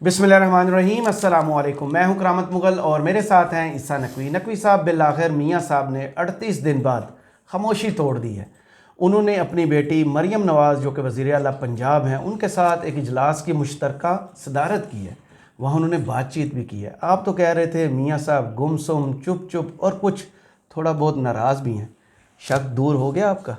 बिस्मिल्लाहिर्रहमानिर्रहीम, अस्सलामु अलैकुम। मैं हूं करामत मुगल और मेरे साथ हैं ईसा नकवी। नकवी साहब बिलाखिर मियाँ साहब ने 38 दिन बाद खामोशी तोड़ दी है। उन्होंने अपनी बेटी मरियम नवाज़ जो कि वज़ीर आला पंजाब हैं, उनके साथ एक इजलास की मुश्तरका सदारत की है। वहाँ उन्होंने बातचीत भी की है। आप तो कह रहे थे मियाँ साहब गुमसुम, चुप चुप और कुछ थोड़ा बहुत नाराज़ भी हैं। शक दूर हो गया आपका?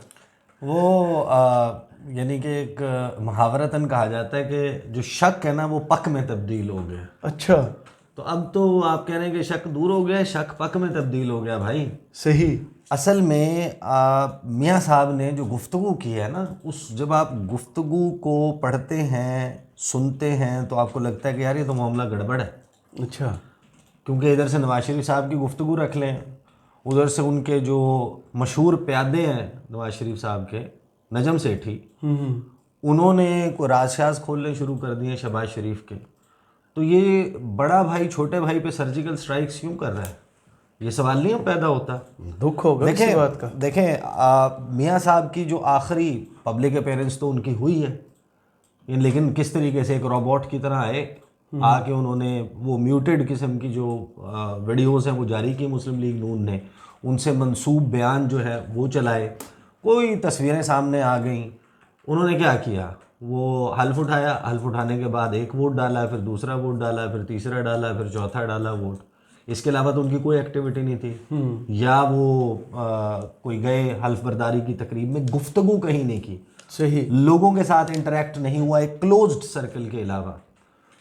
वो यानी कि एक मुहावरतन कहा जाता है कि जो शक है ना वो पक में तब्दील हो गया। अच्छा, तो अब तो आप कह रहे हैं कि शक दूर हो गया, शक पक में तब्दील हो गया भाई। सही। असल में मियाँ साहब ने जो गुफ्तगू की है ना, उस जब आप गुफ्तगू को पढ़ते हैं, सुनते हैं, तो आपको लगता है कि यार ये तो मामला गड़बड़ है। अच्छा। क्योंकि इधर से नवाज शरीफ साहब की गुफ्तगू रख लें, उधर से उनके जो मशहूर प्यादे हैं नवाज शरीफ साहब के, नजम सेठी, उन्होंने को राज खोलने शुरू कर दिए शहबाज शरीफ के। तो ये बड़ा भाई छोटे भाई पे सर्जिकल स्ट्राइक्स क्यों कर रहा है, ये सवाल नहीं पैदा होता। दुख होगा इसी बात का। देखें मियाँ साहब की जो आखिरी पब्लिक अपीयरेंस तो उनकी हुई है, लेकिन किस तरीके से एक रोबोट की तरह आए, आके उन्होंने वो म्यूटेड किस्म की जो वीडियोस हैं वो जारी की मुस्लिम लीग नून ने, उनसे मंसूब बयान जो है वो चलाए, कोई तस्वीरें सामने आ गई। उन्होंने क्या किया, वो हल्फ उठाया, हल्फ उठाने के बाद एक वोट डाला, फिर दूसरा वोट डाला, फिर तीसरा डाला, फिर चौथा डाला वोट। इसके अलावा तो उनकी कोई एक्टिविटी नहीं थी। या वो कोई गए हल्फ बर्दारी की तकरीब में, गुफ्तगू कहीं नहीं की, सही। लोगों के साथ इंटरेक्ट नहीं हुआ एक क्लोज्ड सर्कल के अलावा।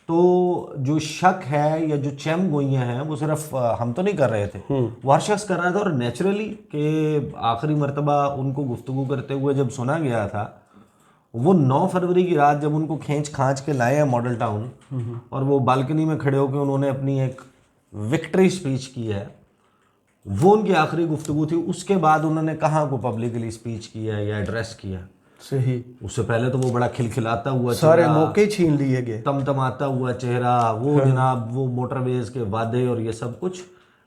तो जो शक है या जो चैम गोइयाँ हैं वो सिर्फ हम तो नहीं कर रहे थे, वो हर शख्स कर रहा था। और नेचुरली कि आखिरी मर्तबा उनको गुफ्तगू करते हुए जब सुना गया था, वो 9 फरवरी की रात जब उनको खींच खांच के लाए हैं मॉडल टाउन, और वो बालकनी में खड़े होकर उन्होंने अपनी एक विक्ट्री स्पीच की है, वो उनकी आखिरी गुफ्तगू थी। उसके बाद उन्होंने कहाँ को पब्लिकली स्पीच किया या एड्रेस किया। सही। उससे पहले तो वो बड़ा खिलखिलाता हुआ सारे मौके छीन लिए गए, तमतमाता हुआ चेहरा, वो जनाब वो मोटरवेज के वादे और ये सब कुछ।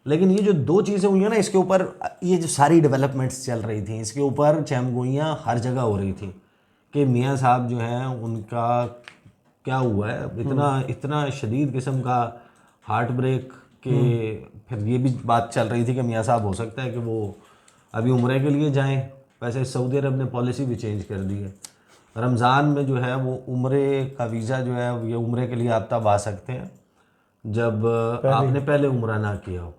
लेकिन ये जो दो चीज़ें हुई हैं ना, इसके ऊपर ये जो सारी डेवलपमेंट्स चल रही थी, इसके ऊपर चैमगोइयाँ हर जगह हो रही थी कि मियाँ साहब जो हैं उनका क्या हुआ है, इतना इतना शदीद किस्म का हार्ट ब्रेक के। फिर ये भी बात चल रही थी कि मियाँ साहब हो सकता है कि वो अभी उम्रे के लिए जाएं। वैसे सऊदी अरब ने पॉलिसी भी चेंज कर दी है, रमज़ान में जो है वो उम्रे का वीज़ा जो है ये उम्रे के लिए आप तब आ सकते हैं जब आपने पहले उम्रा ना किया हो।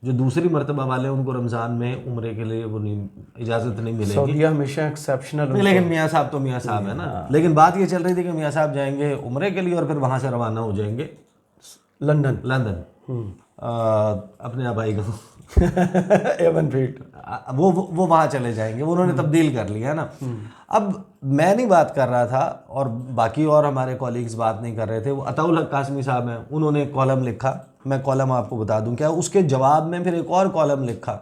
जो दूसरी मरतबा वाले उनको रमज़ान में उम्रे के लिए वो नहीं, इजाज़त नहीं मिलेगी। सऊदीया हमेशा एक्सेप्शनल। लेकिन मियाँ साहब तो मियाँ साहब है ना। लेकिन बात ये चल रही थी कि मियाँ साहब जाएंगे उम्रे के लिए और फिर वहाँ से रवाना हो जाएंगे लंदन अपने आबाई को एवन फीट वो वहाँ चले जाएंगे। वो उन्होंने तब्दील कर लिया है ना। अब मैं नहीं बात कर रहा था और बाकी और हमारे कॉलीग्स बात नहीं कर रहे थे। वो अताउल हक कासमी साहब हैं, उन्होंने एक कॉलम लिखा, मैं कॉलम आपको बता दूं क्या। उसके जवाब में फिर एक और कॉलम लिखा,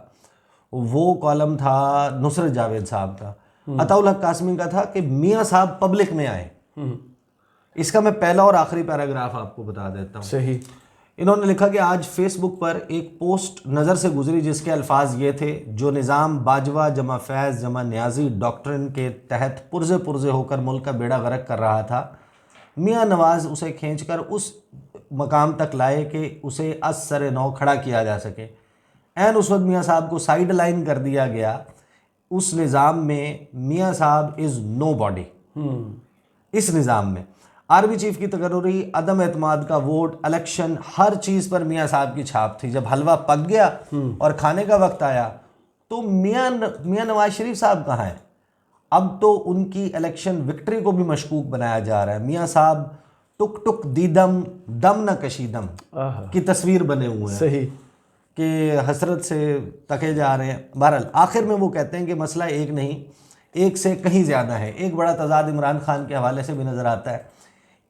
वो कॉलम था नुसरत जावेद साहब का। अताउल हक कासमी का था कि मियाँ साहब पब्लिक में आए। इसका मैं पहला और आखिरी पैराग्राफ आपको बता देता हूँ। सही। इन्होंने लिखा कि आज फेसबुक पर एक पोस्ट नज़र से गुजरी जिसके अल्फाज ये थे, जो निज़ाम बाजवा जमा फैज़ जमा न्याजी डॉक्ट्रिन के तहत पुरजे पुरजे होकर मुल्क का बेड़ा गर्क कर रहा था, मियाँ नवाज़ उसे खींचकर उस मकाम तक लाए कि उसे असर नौ खड़ा किया जा सके। एन उस वक्त मियाँ साहब को साइड लाइन कर दिया गया। उस निज़ाम में मियाँ साहब इज़ नो बॉडी। इस निज़ाम में आर्मी चीफ की तकर्री, अदम एतमाद का वोट, इलेक्शन, हर चीज़ पर मियाँ साहब की छाप थी। जब हलवा पक गया और खाने का वक्त आया तो मियाँ नवाज शरीफ साहब कहाँ हैं? अब तो उनकी इलेक्शन विक्ट्री को भी मशकूक बनाया जा रहा है। मियाँ साहब टुक टुक दीदम दम न कशीदम की तस्वीर बने हुए हैं। सही। कि हसरत से तके जा रहे हैं। बहरहाल आखिर में वो कहते हैं कि मसला एक नहीं, एक से कहीं ज़्यादा है। एक बड़ा तजाद इमरान खान के हवाले से भी नज़र आता है।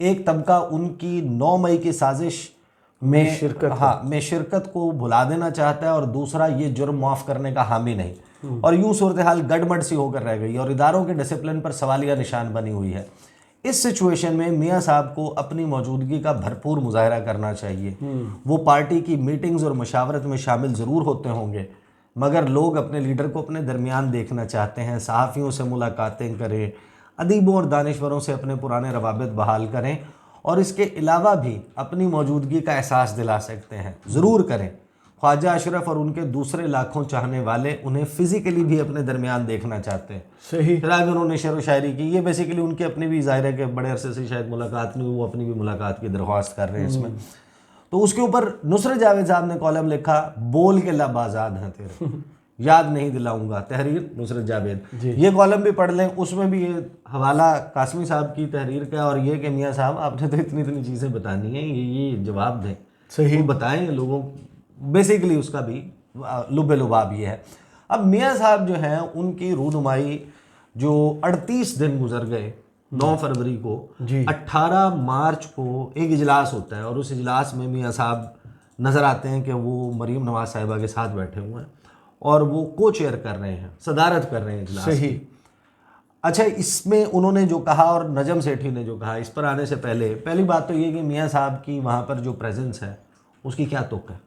एक तबका उनकी 9 मई की साजिश में शिरकत को भुला देना चाहता है और दूसरा ये जुर्म माफ़ करने का हामी नहीं। और यूँ सूरत हाल गड़बड़ सी होकर रह गई और इदारों के डिसिप्लिन पर सवालिया निशान बनी हुई है। इस सिचुएशन में मियाँ साहब को अपनी मौजूदगी का भरपूर मुजाहरा करना चाहिए। वो पार्टी की मीटिंग्स और मशावरत में शामिल ज़रूर होते होंगे, मगर लोग अपने लीडर को अपने दरमियान देखना चाहते हैं। सहाफ़ियों से मुलाकातें करें, अदीबों और दानिश्वरों से अपने पुराने रवाबित बहाल करें और इसके अलावा भी अपनी मौजूदगी का एहसास दिला सकते हैं। ज़रूर करें। ख्वाजा अशरफ और उनके दूसरे लाखों चाहने वाले उन्हें फिजिकली भी अपने दरमियान देखना चाहते हैं। सही। फिर आगे उन्होंने शेर व शायरी की। ये बेसिकली उनकी अपनी भी ज़ाहिर है कि बड़े अरसे से शायद मुलाकात नहीं हुई, वो अपनी भी मुलाकात की दरख्वास्त कर रहे हैं इसमें। तो उसके ऊपर नुसरत जावेद साहब ने कॉलम लिखा, बोल के लब आज़ाद हैं तेरे, याद नहीं दिलाऊंगा, तहरीर नुसरत जावेद। ये कॉलम भी पढ़ लें, उसमें भी ये हवाला कासमी साहब की तहरीर का और ये कि मियाँ साहब आपने तो इतनी इतनी चीज़ें बतानी हैं, ये जवाब दें, सही बताएं लोगों। बेसिकली उसका भी लुबे लुबाब ये है। अब मियाँ साहब जो हैं उनकी रूनुमाई जो 38 दिन गुजर गए, 9 फरवरी को, 18 मार्च को एक इजलास होता है और उस इजलास में मियाँ साहब नज़र आते हैं कि वो मरीम नवाज साहिबा के साथ बैठे हुए हैं और वो को चेयर कर रहे हैं, सदारत कर रहे हैं इजलास की। अच्छा, इसमें उन्होंने जो कहा और नजम सेठी ने जो कहा, इस पर आने से पहले पहली बात तो ये कि मियाँ साहब की वहाँ पर जो प्रेजेंस है उसकी क्या तुक है।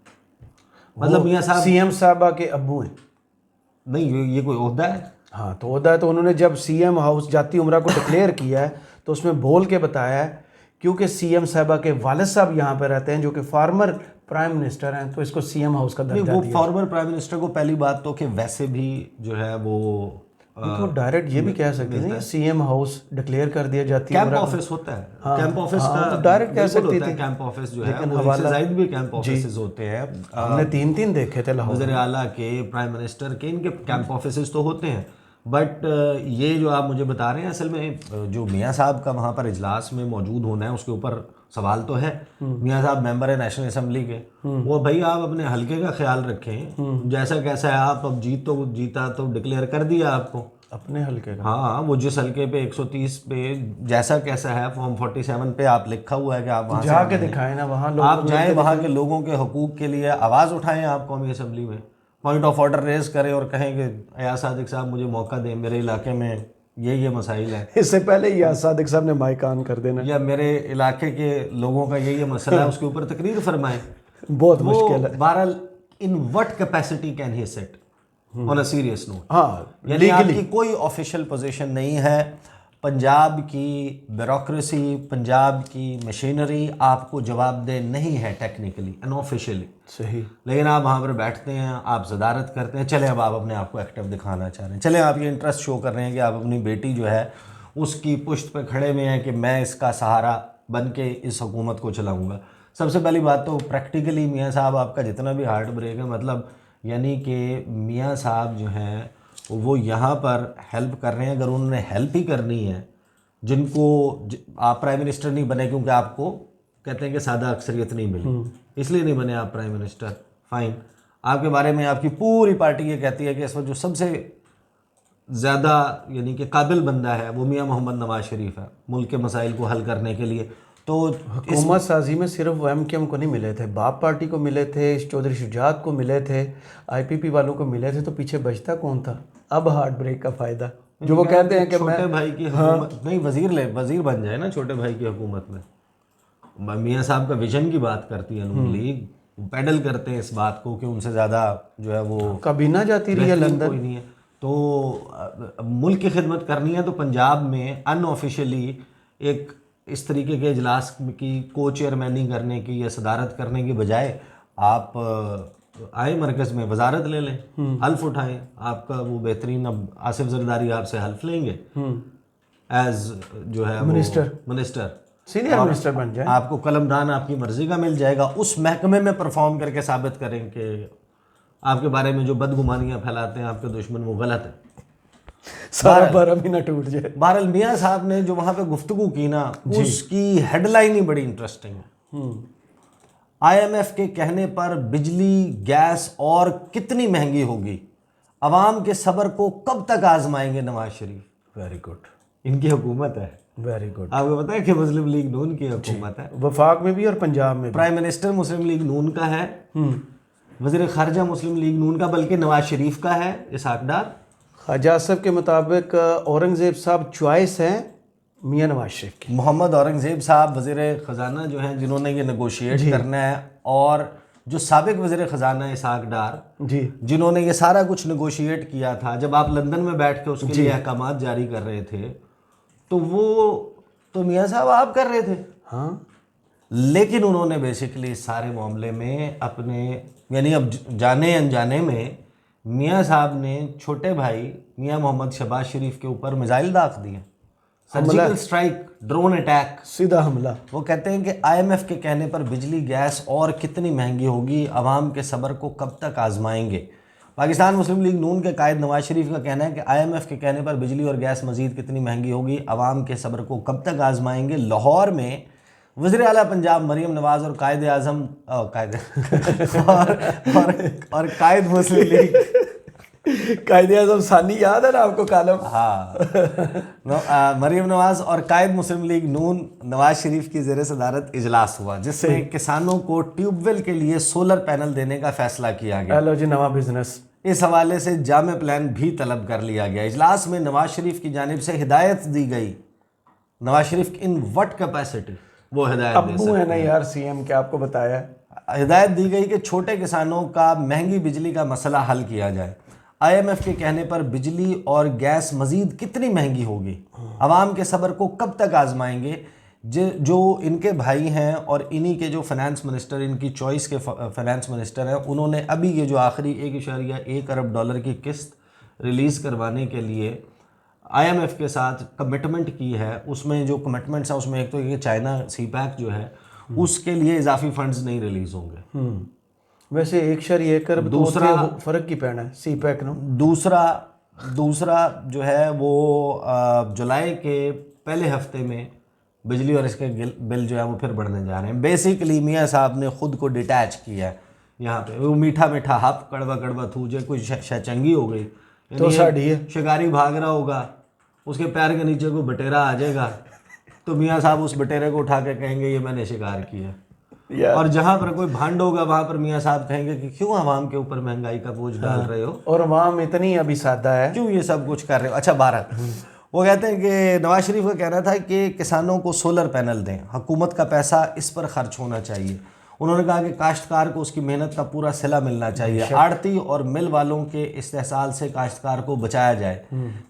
मतलब मियाँ साहब सीएम साहबा के अब्बू हैं। नहीं, ये कोई ओहदा है? हाँ, तो ओहदा है। तो उन्होंने जब सीएम हाउस जाती उम्रा को डिक्लेयर किया है तो उसमें बोल के बताया है, क्योंकि सीएम साहबा के वालिद साहब यहाँ पर रहते हैं जो कि फार्मर प्राइम मिनिस्टर हैं, तो इसको सीएम हाउस का दर्जा वो दिया। फॉर्मर प्राइम मिनिस्टर को पहली बात तो कि वैसे भी जो है वो तो डायरेक्ट ये भी कह सकते हैं सीएम हाउस डिक्लेयर कर दिया जाती है। कैंप ऑफिस होता है। हाँ, कैंप ऑफिस हाँ, का तो डायरेक्ट कह सकती थी। कैंप ऑफिस जो है लेकिन वो हवाला जायद भी कैंप ऑफिस होते हैं। हमने 3 देखे थे लाहौर। वज़ीर आला के, प्राइम मिनिस्टर के, इनके कैंप ऑफिस तो होते हैं। बट ये जो आप मुझे बता रहे हैं, असल में जो मियाँ साहब का वहाँ पर इजलास में मौजूद होना है उसके ऊपर सवाल तो है। मियाँ साहब मेंबर है नेशनल असेंबली के, वो भाई आप अपने हलके का ख्याल रखें, जैसा कैसा है आप अब जीता तो डिक्लेयर कर दिया आपको अपने हलके का। हाँ, वो जिस हलके पे 130 पे जैसा कैसा है फॉर्म 47 पे आप लिखा हुआ है कि आप वहाँ जाके दिखाएं ना, वहाँ आप जाएं, वहाँ के लोगों के हकूक़ के लिए आवाज़ उठाएं, आप कौमी असेंबली में पॉइंट ऑफ ऑर्डर रेज करें और कहें कि अयाज सादिक साहब मुझे मौका दें, मेरे इलाके में ये मसाइल है। इससे पहले अयाज सादिक साहब ने माइक ऑन कर देना, या मेरे इलाके के लोगों का ये मसला है, उसके ऊपर तकरीर फरमाएं। बहुत मुश्किल है। बहरहाल in what capacity can he sit on a serious note. हाँ, यानी आपकी कोई ऑफिशियल पोजीशन नहीं है। पंजाब की ब्यूरोक्रेसी, पंजाब की मशीनरी आपको जवाबदेह नहीं है टेक्निकली, अनऑफिशियली। सही। लेकिन आप वहाँ पर बैठते हैं, आप सदारत करते हैं। चले अब आप अपने आप को एक्टिव दिखाना चाह रहे हैं, चले आप ये इंटरेस्ट शो कर रहे हैं कि आप अपनी बेटी जो है उसकी पुश्त पे खड़े में हैं कि मैं इसका सहारा बन के इस हुकूमत को चलाऊँगा। सबसे पहली बात तो प्रैक्टिकली मियाँ साहब आपका जितना भी हार्ट ब्रेक है, मतलब यानी कि मियाँ साहब जो हैं वो यहाँ पर हेल्प कर रहे हैं। अगर उन्होंने हेल्प ही करनी है, आप प्राइम मिनिस्टर नहीं बने क्योंकि आपको कहते हैं कि सादा अक्सरियत नहीं मिली, इसलिए नहीं बने आप प्राइम मिनिस्टर, फाइन। आपके बारे में आपकी पूरी पार्टी ये कहती है कि इस वक्त जो सबसे ज़्यादा यानी कि काबिल बंदा है वो मियाँ मोहम्मद नवाज शरीफ है मुल्क के मसाइल को हल करने के लिए। तो हुकूमत साजी में सिर्फ वो एमकेएम को नहीं मिले थे, बाप पार्टी को मिले थे, चौधरी शुजात को मिले थे, आईपीपी वालों को मिले थे, तो पीछे बचता कौन था? अब हार्ट ब्रेक का फ़ायदा जो वो कहते हैं कि छोटे भाई की हुकूमत नहीं, वजीर बन जाए ना छोटे भाई की हुकूमत में। मियाँ साहब का विजन की बात करती है नून लीग, पैडल करते हैं इस बात को कि उनसे ज़्यादा जो है वो काबीना जाती रही है लंदन। कोई नहीं है। तो मुल्क की खिदमत करनी है तो पंजाब में अनऑफिशियली एक इस तरीके के इजलास की को चेयरमैनी करने की या सदारत करने की बजाय आप आए मरकज़ में वजारत ले लें, हल्फ उठाएं। आपका वो बेहतरीन, अब आसिफ जरदारी आपसे हल्फ लेंगे एज जो है मिनिस्टर सीनियर मिनिस्टर बन जाए। आपको कलमदान आपकी मर्जी का मिल जाएगा, उस महकमे में परफॉर्म करके साबित करें कि आपके बारे में जो बदगुमानियाँ फैलाते हैं आपके दुश्मन वो गलत है, सारा बरम ही ना टूट जाए। बहरहाल मियाँ साहब ने जो वहाँ पे गुफ्तगू की ना, उसकी हेडलाइन ही बड़ी इंटरेस्टिंग है। IMF के कहने पर बिजली, गैस और कितनी महंगी होगी, अवाम के सब्र को कब तक आजमाएंगे नवाज शरीफ। वेरी गुड, इनकी हुकूमत है। Very good. आपको पता है कि मुस्लिम लीग नून की हुकूमत है, वफाक में भी और पंजाब में भी। प्राइम मिनिस्टर मुस्लिम लीग नून का है, वज़ीर ख़ारजा मुस्लिम लीग नून का, बल्कि नवाज शरीफ का है इसहाक डार। ख्वाजा साहब के मुताबिक औरंगज़ेब साहब चॉइस हैं मियाँ नवाज शरीफ की। मोहम्मद औरंगज़ेब साहब वज़ीर ख़जाना जो हैं जिन्होंने ये नेगोशिएट करना है, और जो साबिक वज़ीर ख़जाना इसहाक डार जी, जिन्होंने ये सारा कुछ नेगोशिएट किया था जब आप लंदन में बैठ के उसके लिए अहकामात जारी कर रहे थे, तो वो तो मियाँ साहब आप कर रहे थे। हाँ, लेकिन उन्होंने बेसिकली इस सारे मामले में अपने यानी अब जाने अनजाने में मियाँ साहब ने छोटे भाई मियाँ मोहम्मद शहबाज शरीफ के ऊपर मिसाइल दाग दिए, सर्जिकल स्ट्राइक, ड्रोन अटैक, सीधा हमला। वो कहते हैं कि आईएमएफ के कहने पर बिजली गैस और कितनी महंगी होगी, अवाम के सब्र को कब तक आजमाएंगे। पाकिस्तान मुस्लिम लीग नून के कायद नवाज शरीफ का कहना है कि आईएमएफ के कहने पर बिजली और गैस मजीद कितनी महंगी होगी, अवाम के सब्र को कब तक आजमाएंगे। लाहौर में वज़ीर आला पंजाब मरीम नवाज और कायद आज़म और कायद मुस्लिम लीग कायदे आज़म सानी याद है ना आपको कालम? हाँ, मरीम नवाज और कायद मुस्लिम लीग नून नवाज शरीफ की ज़ेर सदारत इजलास हुआ, जिसमें किसानों को ट्यूबवेल के लिए सोलर पैनल देने का फैसला किया गया। हेलो जी, नवा बिजनेस। इस हवाले से जामे प्लान भी तलब कर लिया गया। इजलास में नवाज शरीफ की जानिब से हिदायत दी गई, Nawaz Sharif in what capacity वो हिदायत दे अब्बू है ना यार सीएम, क्या आपको बताया है? हिदायत दी गई कि छोटे किसानों का महंगी बिजली का मसला हल किया जाए। आईएमएफ के कहने पर बिजली और गैस मजीद कितनी महंगी होगी, अवाम के सब्र को कब तक आजमाएंगे। जो इनके भाई हैं और इन्हीं के जो फाइनेंस मिनिस्टर, इनकी चॉइस के फाइनेंस मिनिस्टर हैं, उन्होंने अभी ये जो आखिरी $1.1 अरब की किस्त रिलीज़ करवाने के लिए आईएमएफ के साथ कमिटमेंट की है। उसमें जो कमिटमेंट्स हैं उसमें एक तो ये चाइना सीपैक जो है उसके लिए इजाफी फंड्स नहीं रिलीज़ होंगे। वैसे 1.1 अरब दूसरा फर्क की पैना है सी पैक नो। दूसरा जो है वो जुलाई के पहले हफ्ते में बिजली और इसके बिल जो है वो फिर बढ़ने जा रहे हैं। बेसिकली मियाँ साहब ने खुद को डिटैच किया है यहाँ पे। वो मीठा मीठा हप, कड़वा कड़वा थूजे, कोई शचंगी हो गई तो साड़ी है, शिकारी भाग रहा होगा, उसके पैर के नीचे कोई बटेरा आ जाएगा तो मियाँ साहब उस बटेरे को उठा के कहेंगे ये मैंने शिकार किया। और जहाँ पर कोई भांड होगा वहाँ पर मियाँ साहब कहेंगे कि क्यों आवाम के ऊपर महंगाई का बोझ डाल रहे हो, और आवाम इतनी अभी सादा है, क्यों ये सब कुछ कर रहे हो। अच्छा, भारत वो कहते हैं कि नवाज शरीफ का कहना था कि किसानों को सोलर पैनल दें, हुकूमत का पैसा इस पर खर्च होना चाहिए। उन्होंने कहा कि काश्तकार को उसकी मेहनत का पूरा सिला मिलना चाहिए, आड़ती और मिल वालों के इस्तेहसाल से काश्तकार को बचाया जाए।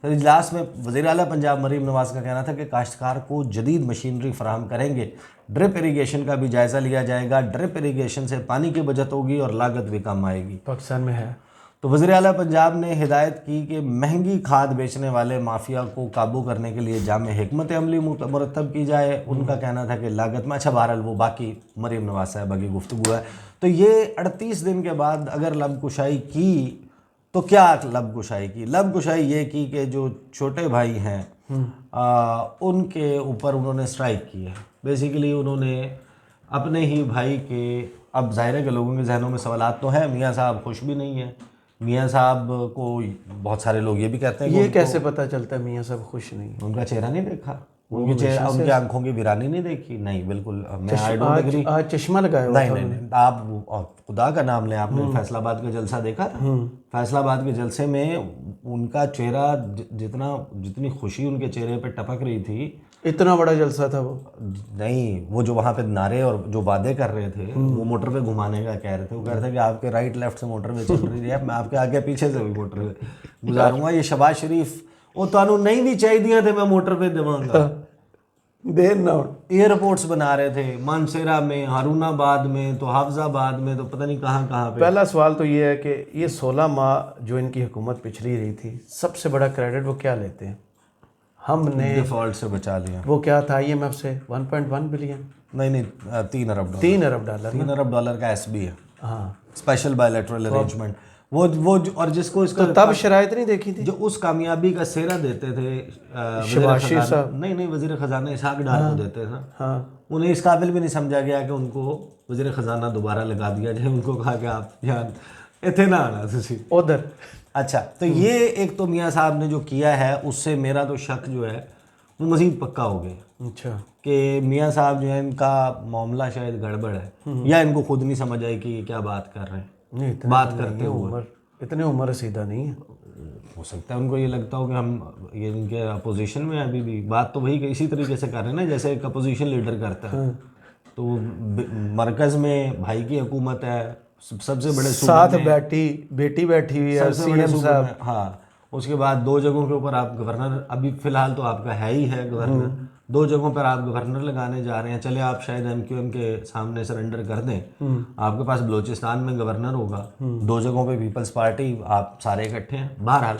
तो इजलास में वज़ीर आला पंजाब मरीम नवाज का कहना था कि काश्तकार को जदीद मशीनरी फराहम करेंगे, ड्रिप इरीगेशन का भी जायज़ा लिया जाएगा। ड्रिप इरीगेशन से पानी की बचत होगी और लागत भी कम आएगी। पाकिस्तान में है। तो वज़ीर आला पंजाब ने हिदायत की कि महंगी खाद बेचने वाले माफिया को काबू करने के लिए जामे हिकमत अमली मुरतब की जाए। उनका कहना था कि लागत में, अच्छा बहरहाल वो बाकी मरीम नवाज साहबा की गुफ्तगू है। तो ये 38 दिन के बाद अगर लबकुशाई की तो क्या लबकुशाई की? लबकुशाई ये की कि जो छोटे भाई हैं उनके ऊपर उन्होंने स्ट्राइक की है। बेसिकली उन्होंने अपने ही भाई के, अब जाहिर है कि लोगों के जहनों में सवालात तो हैं, मियाँ साहब खुश भी नहीं है। मियाँ साहब को बहुत सारे लोग ये भी कहते हैं ये कैसे पता चलता है मियाँ साहब खुश नहीं है? उनका चेहरा नहीं देखा, उनके चेहरा, उनकी आंखों की वीरानी नहीं देखी। नहीं, बिल्कुल मैं आई डोंट एग्री। आज चश्मा लगाया हुआ था। नहीं, आप खुदा का नाम लें, आपने फैसलाबाद का जलसा देखा था? फैसलाबाद के जलसे में उनका चेहरा, जितनी खुशी उनके चेहरे पे टपक रही थी, इतना बड़ा जलसा था वो। नहीं, वो जो वहाँ पे नारे और जो वादे कर रहे थे वो मोटर पे घुमाने का कह रहे थे। वो कह रहे थे कि आपके राइट लेफ्ट से मोटर पे चल रही है, मैं आपके आगे पीछे से भी मोटर पे गुजारूंगा। ये शहबाज शरीफ वो तो नहीं भी चाहिए थे, मैं मोटर पे देवांगा। एयरपोर्ट्स बना रहे थे मानसेरा में, हारूनाबाद में, तो हाफजाबाद में, तो पता नहीं कहाँ कहाँ पे। पहला सवाल तो ये है कि ये 16 माह जो इनकी हुकूमत पिछली रही थी, सबसे बड़ा क्रेडिट वो क्या लेते हैं? हमने डिफॉल्ट से बचा लिया। वो क्या था IMF से 1.1 बिलियन? नहीं, 3 अरब डॉलर। 3 अरब डॉलर। 3 अरब डॉलर का SB है, हाँ, स्पेशल बायलैटरल अरेंजमेंट। वो और जिसको इसका तो तब शराइत नहीं देखी थी जो उस कामयाबी का सेहरा देते थे शहबाज साहब। नहीं, वजीर खजाना इसहाक डार को देते थे। हाँ, उन्हें इस काबिल भी नहीं समझा गया कि उनको वजीर खजाना दोबारा लगा दिया जाए। उनको कहा कि आप यहाँ इतने ना आना तुसी उधर। अच्छा, तो ये एक तो मियाँ साहब ने जो किया है उससे मेरा तो शक जो है वो मज़ीद पक्का हो गया। अच्छा, कि मियाँ साहब जो है इनका मामला शायद गड़बड़ है, या इनको खुद नहीं समझ आई कि ये क्या बात कर रहे हैं। नहीं, बात करते हुए इतने उम्र रसीदा नहीं है। हो सकता है उनको ये लगता हो कि हम ये इनके अपोजिशन में अभी भी बात तो वही इसी तरीके से कर रहे हैं ना जैसे एक अपोजिशन लीडर करता है। तो मरकज़ में भाई की हुकूमत है, सबसे बड़े साथ बेटी बैठी हुई है CM साहब। हाँ, उसके बाद 2 जगहों के ऊपर आप गवर्नर, अभी फिलहाल तो आपका है ही है गवर्नर, 2 जगहों पर आप गवर्नर लगाने जा रहे हैं, चले आप शायद MQM के सामने सरेंडर कर दें, आपके पास बलूचिस्तान में गवर्नर होगा, 2 जगहों पे पीपल्स पार्टी, आप सारे इकट्ठे हैं। बहरहाल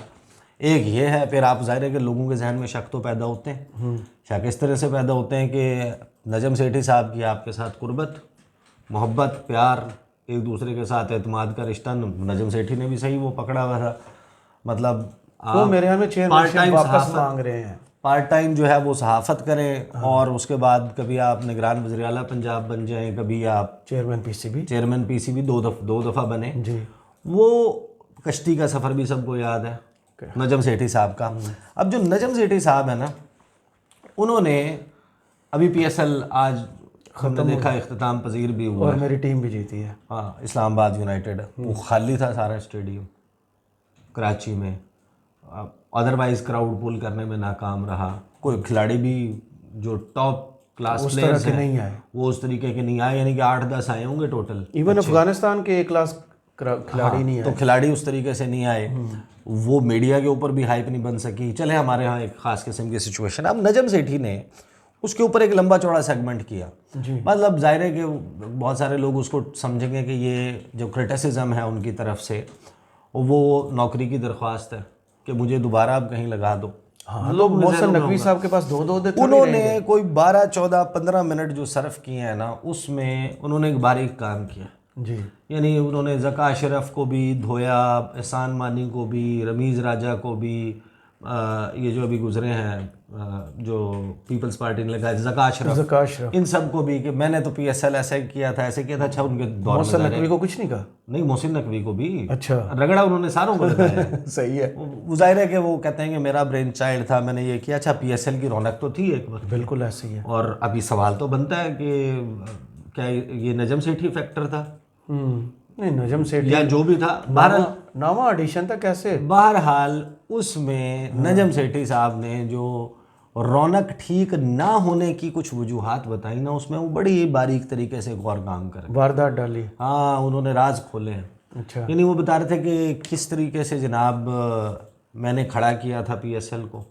एक ये है, फिर आप जाहिर है कि लोगों के जहन में शक तो पैदा होते हैं। शक इस तरह से पैदा होते हैं कि नजम सेठी साहब की आपके साथ कुर्बत, मोहब्बत, प्यार, एक दूसरे के साथ एतमाद का रिश्ता, नजम सेठी ने भी सही वो पकड़ा हुआ था। मतलब वो मेरे ख्याल में चेयरमैनशिप वापस मांग रहे हैं, पार्ट टाइम जो है वो सहाफ़त करें और उसके बाद कभी आप निगरान वज़ीर आला पंजाब बन जाएं, कभी आप चेयरमैन PCB 2 दफ़ा बने जी। वो कश्ती का सफ़र भी सबको याद है नजम सेठी साहब का। अब जो नजम सेठी साहब है ना, उन्होंने अभी PSL आज हमने देखा इख्तिताम पजीर भी हुआ और मेरी टीम भी जीती है। हाँ, इस्लामाबाद यूनाइटेड, वो खाली था सारा स्टेडियम कराची में, अदरवाइज़ क्राउड पुल करने में नाकाम रहा। कोई खिलाड़ी भी जो टॉप क्लास प्लेयर्स हैं नहीं आए, वो उस तरीके के नहीं आए, यानी कि 8-10 आए होंगे टोटल। इवन अफगानिस्तान के एक क्लास खिलाड़ी नहीं आए, तो खिलाड़ी उस तरीके से नहीं आए, वो मीडिया के ऊपर भी हाइप नहीं बन सकी। चले हमारे यहाँ एक ख़ास किस्म की सिचुएशन। अब नजम सेठी ने उसके ऊपर एक लंबा चौड़ा सेगमेंट किया, मतलब जाहिर है कि बहुत सारे लोग उसको समझेंगे कि ये जो क्रिटिसिज्म है उनकी तरफ से वो नौकरी की दरख्वास्त है कि मुझे दोबारा आप कहीं लगा दो। हाँ, लोग मोहसिन नकवी साहब के पास 2 उन्होंने कोई 12, 14, 15 मिनट जो सर्व किए हैं ना, उसमें उन्होंने एक बारीक काम किया जी। यानी उन्होंने ज़का अशरफ को भी धोया, एहसान मानी को भी, रमीज़ राजा को भी, ये जो अभी गुजरे हैं जो पीपल्स पार्टी ने लगाया ज़का अशरफ, इन सब को भी कि मैंने तो PSL ऐसे किया था, ऐसे किया था। अच्छा, उनके दौर मोहसिन नकवी को कुछ नहीं कहा? नहीं, मोहसिन नकवी को भी अच्छा रगड़ा उन्होंने सारों को लगाया। सही है। वो जाहिर है कि वो कहते हैं कि मेरा ब्रेन चाइल्ड था, मैंने ये किया। अच्छा, PSL की रौनक तो थी एक वक्त, बिल्कुल ऐसे ही है। और अभी सवाल तो बनता है कि क्या ये नजम सेठी फैक्टर था? नहीं, नजम सेठी या जो भी था, बहरहाल नवा एडिशन था कैसे। बहरहाल उसमें नजम सेठी साहब ने जो रौनक ठीक ना होने की कुछ वजूहात बताई ना, उसमें वो बड़ी बारीक तरीके से एक और काम कर वारदात डाली। हाँ, उन्होंने राज खोले हैं। अच्छा, यानी वो बता रहे थे कि किस तरीके से जनाब मैंने खड़ा किया था PSL को,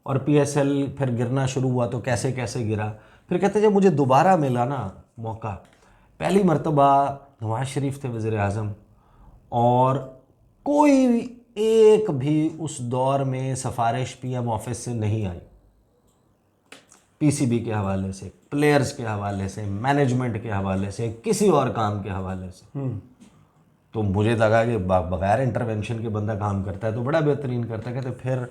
और PSL फिर गिरना शुरू हुआ तो कैसे कैसे गिरा। फिर कहते जब मुझे दोबारा मिला ना मौका, पहली मर्तबा नवाज शरीफ थे वज़ीर आज़म, और कोई एक भी उस दौर में सिफारिश PM ऑफिस से नहीं आई, PCB के हवाले से, प्लेयर्स के हवाले से, मैनेजमेंट के हवाले से, किसी और काम के हवाले से। तो मुझे लगा कि बगैर इंटरवेंशन के बंदा काम करता है तो बड़ा बेहतरीन करता है। कहते फिर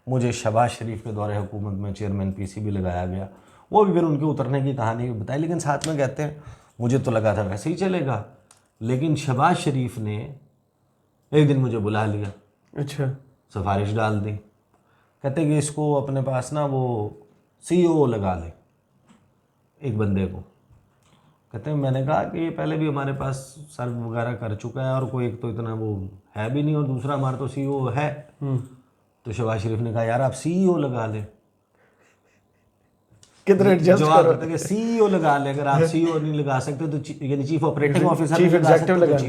मुझे शहबाज शरीफ के दौरे हुकूमत में चेयरमैन PCB लगाया गया, वो भी फिर उनके उतरने की कहानी बताई। लेकिन साथ में कहते हैं मुझे तो लगा था वैसे ही चलेगा, लेकिन शहबाज शरीफ ने एक दिन मुझे बुला लिया। अच्छा, सिफारिश डाल दी, कहते कि इसको अपने पास ना वो CEO लगा ले एक बंदे को। कहते हैं मैंने कहा कि ये पहले भी हमारे पास सर्व वगैरह कर चुका है, और कोई एक तो इतना वो है भी नहीं, और दूसरा हमारा तो CEO है। तो शहबाज शरीफ ने कहा यार आप CEO लगा ले। किधर एडजस्ट करो कि CEO लगा ले, अगर आप CEO नहीं लगा सकते तो यानी chief operating officer, chief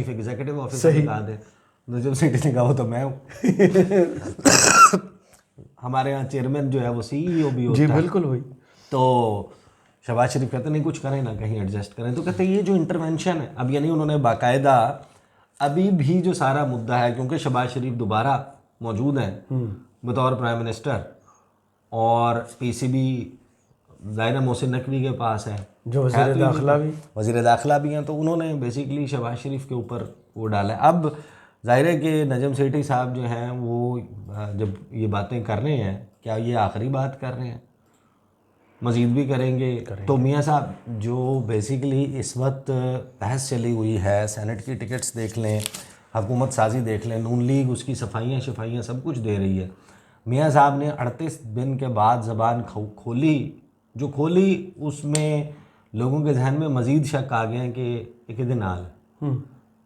executive officer लगा दे। नजम सेठी ने कहा वो तो मैं हूँ। हमारे यहाँ चेयरमैन जो है वो CEO भी होता है। जी बिल्कुल वही। तो शहबाज शरीफ कहते नहीं कुछ करें ना, कहीं एडजस्ट करें। तो कहते ये जो इंटरवेंशन है, अब यानी उन्होंने बाकायदा अभी भी जो सारा मुद्दा है, क्योंकि शहबाज शरीफ दोबारा मौजूद हैं बतौर प्राइम मिनिस्टर, और PCB ज़ाहिर मोहसिन नकवी के पास है जो वज़ीर दाखिला भी हैं, तो उन्होंने बेसिकली शहबाज शरीफ के ऊपर वो डाला है। अब ज़ाहिर है कि नजम सेठी साहब जो हैं वो जब ये बातें कर रहे हैं, क्या ये आखिरी बात कर रहे हैं, मज़ीद भी करेंगे। तो मियाँ साहब जो बेसिकली इस वक्त बहस चली हुई है, सेनेट की टिकट्स देख लें, हुकूमत साजी देख लें, नून लीग उसकी सफाइयाँ शफाइयाँ सब कुछ दे रही है। मियाँ साहब ने 38 दिन के बाद ज़बान खोली, जो खोली उसमें लोगों के जहन में मज़ीद शक आ गए हैं कि एक दिन हाल।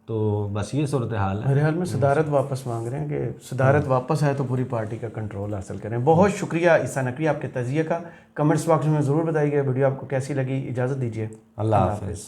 तो बस ये सूरत हाल है। मेरे हाल में सदारत वापस मांग रहे हैं कि सदारत वापस आए तो पूरी पार्टी का कंट्रोल हासिल करें। बहुत शुक्रिया ईसा नकवी आपके तजिए का। कमेंट्स बॉक्स में ज़रूर बताइएगा वीडियो आपको कैसी लगी। इजाज़त दीजिए, अल्लाह हाफ़िज़।